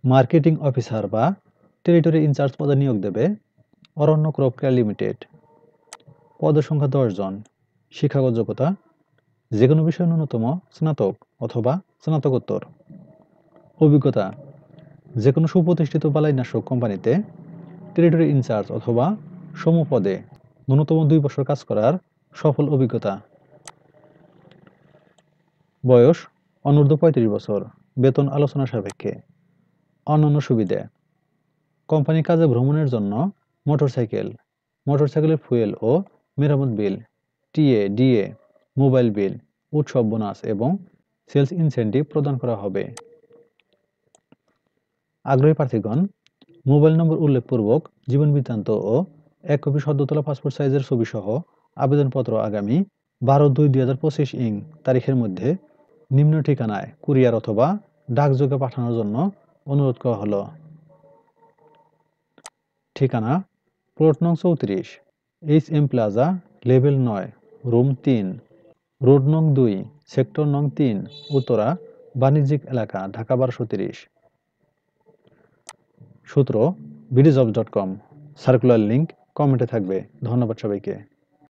Marketing officer বা territory in charge পদে নিয়োগ দেবে অরণ্য ক্রপ কেয়ার লিমিটেড। পদের সংখ্যা 10 জন। শিক্ষাগত যোগ্যতা যে কোনো বিষয়ে ন্যূনতম স্নাতক অথবা স্নাতকোত্তর। অভিজ্ঞতা যে কোনো সুপ্রতিষ্ঠিত বালাইনাশক কোম্পানিতে টেরিটরি ইনচার্জ অথবা সমপদে ন্যূনতম 2 বছর কাজ করার সফল অভিজ্ঞতা। বয়স অনূর্ধ্ব 35 বছর। বেতন আলোচনা সাপেক্ষে। অন্যান্য সুবিধা কোম্পানি কাজে ভ্রমণের জন্য মোটরসাইকেলের ফুয়েল ও মেরামত বিল, টিএ, ডিএ, মোবাইল বিল, উৎসব বোনাস এবং সেলস ইনসেন্টিভ প্রদান করা হবে। আগ্রহী প্রার্থীগণ মোবাইল নম্বর উল্লেখপূর্বক জীবন বৃত্তান্ত ও 1 কপি সদ্য তোলা পাসপোর্ট সাইজের ছবি সহ আবেদনপত্র আগামী 12/2/2025 তারিখের মধ্যে নিম্ন ঠিকানায় কুরিয়ার অথবা ডাকযোগে পাঠানোর জন্য অনুরোধ করা হলো। ঠিকানা প্লট নং 34, HM plaza, level 9, room 3, road নং 2, সেক্টর নং 3, উত্তরা, বাণিজ্যিক এলাকা, ঢাকা 1230। সূত্র bdjobs.com। সার্কুলার লিংক কমেন্টে থাকবে। ধন্যবাদ সবাইকে।